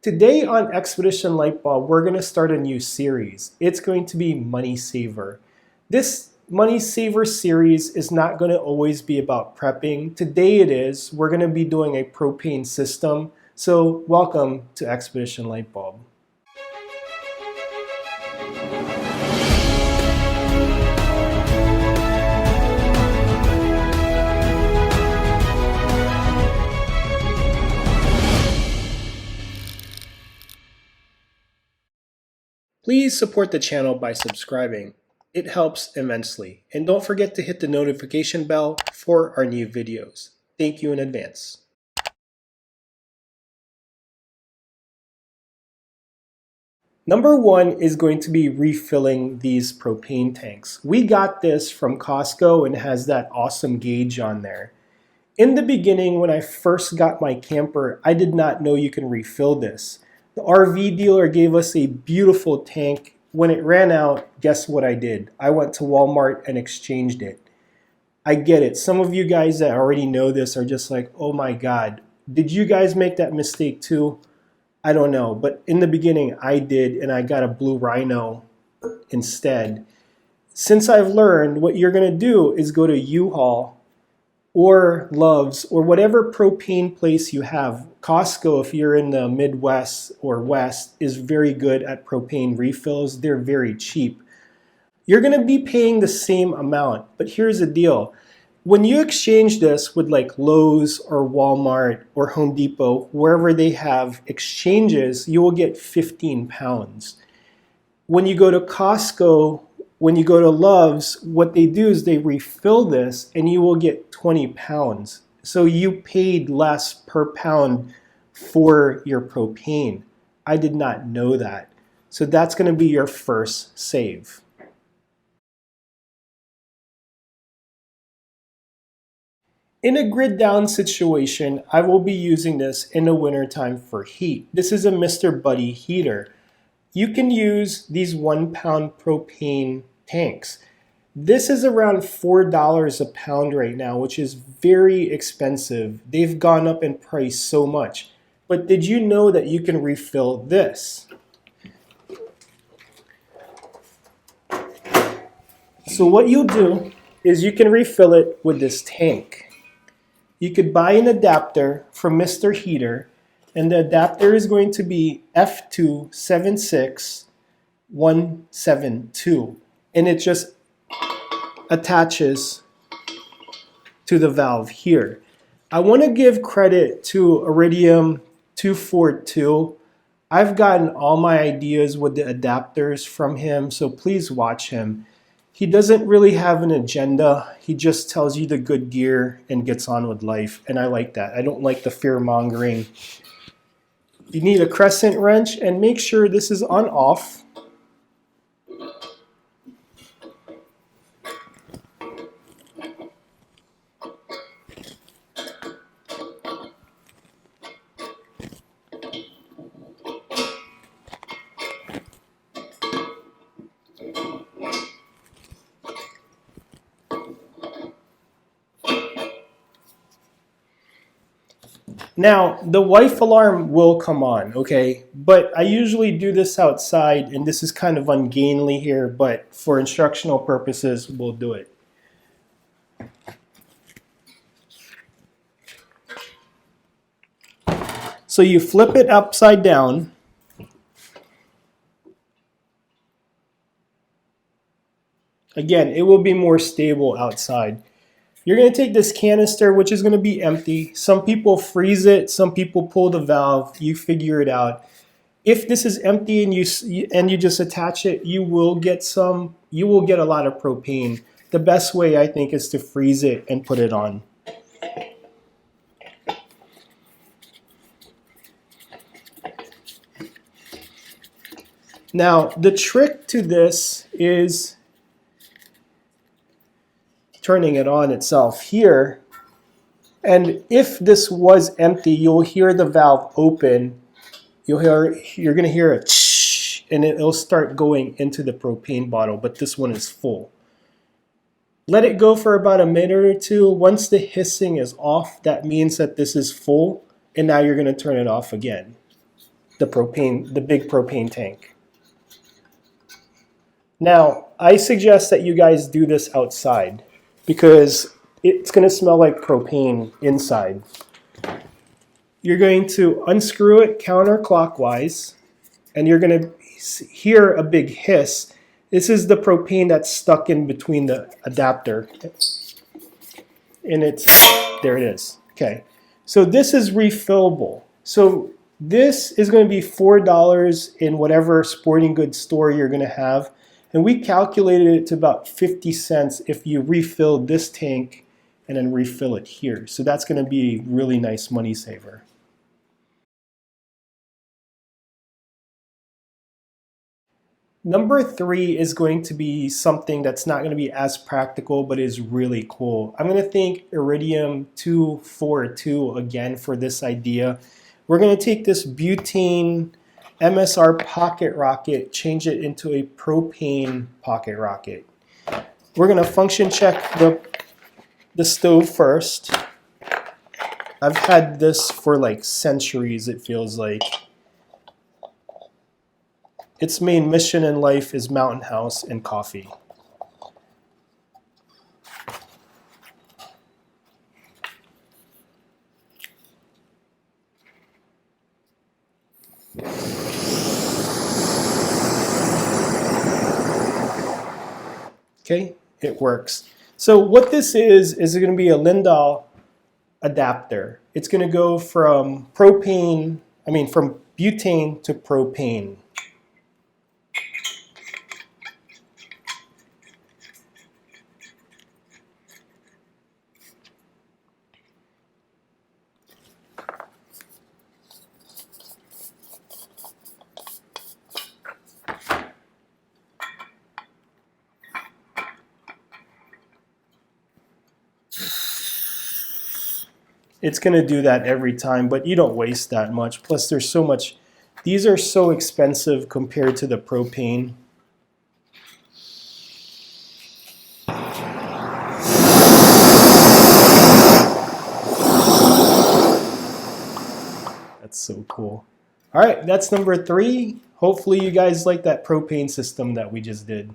Today on Expedition Lightbulb, we're going to start a new series. It's going to be Money Saver. This Money Saver series is not going to always be about prepping. Today it is. We're going to be doing a propane system. So welcome to Expedition Lightbulb. Please support the channel by subscribing. It helps immensely. And don't forget to hit the notification bell for our new videos. Thank you in advance. Number one is going to be refilling these propane tanks. We got this from Costco and it has that awesome gauge on there. In the beginning, when I first got my camper, I did not know you can refill this. The RV dealer gave us a beautiful tank. When it ran out, guess what I did? I went to Walmart and exchanged it. I get it. Some of you guys that already know this are just like, oh my God, did you guys make that mistake too? I don't know. But in the beginning, I did, and I got a Blue Rhino instead. Since I've learned, what you're going to do is go to U-Haul or Love's or whatever propane place you have. Costco, if you're in the Midwest or West, is very good at propane refills. They're very cheap. You're going to be paying the same amount, but here's the deal. When you exchange this with like Lowe's or Walmart or Home Depot, wherever they have exchanges, you will get 15 pounds. When you go to Costco, when you go to Love's, what they do is they refill this and you will get 20 pounds. So you paid less per pound for your propane. I did not know that. So that's going to be your first save. In a grid down situation, I will be using this in the wintertime for heat. This is a Mr. Buddy heater. You can use these 1 pound propane tanks. This is around $4 a pound right now, which is very expensive. They've gone up in price so much. But did you know that you can refill this? So what you'll do is you can refill it with this tank. You could buy an adapter from Mr. Heater, and the adapter is going to be F276172, and it just attaches to the valve here. I want to give credit to Iridium 242. I've gotten all my ideas with the adapters from him, so please watch him. He doesn't really have an agenda. He just tells you the good gear and gets on with life, and I like that. I don't like the fear-mongering. You need a crescent wrench, and make sure this is on off. Now, the wife alarm will come on, okay? But I usually do this outside, and this is kind of ungainly here, but for instructional purposes, we'll do it. So you flip it upside down. Again, it will be more stable outside. You're going to take this canister, which is going to be empty. Some people freeze it. Some people pull the valve. You figure it out. If this is empty and you just attach it, you will get a lot of propane. The best way, I think, is to freeze it and put it on. Now, the trick to this is turning it on itself here, and if this was empty, you'll hear the valve open. You're going to hear a tsh, and it'll start going into the propane bottle, but this one is full. Let it go for about a minute or two. Once the hissing is off, that means that this is full, and now you're going to turn it off again. the big propane tank. Now, I suggest that you guys do this outside because it's going to smell like propane inside. You're going to unscrew it counterclockwise, and you're going to hear a big hiss. This is the propane that's stuck in between the adapter. And there it is. Okay. So this is refillable. So this is going to be $4 in whatever sporting goods store you're going to have. And we calculated it to about 50 cents if you refill this tank and then refill it here. So that's going to be a really nice money saver. Number 3 is going to be something that's not going to be as practical, but is really cool. I'm going to thank Iridium 242 again for this idea. We're going to take this butane MSR pocket rocket, change it into a propane pocket rocket. We're going to function check the stove first. I've had this for like centuries, it feels like. Its main mission in life is Mountain House and coffee. Okay, it works. So what this is going to be a Lindahl adapter. It's going to go from from butane to propane. It's going to do that every time, but you don't waste that much. Plus, there's so much. These are so expensive compared to the propane. That's so cool. All right, that's number 3. Hopefully you guys like that propane system that we just did.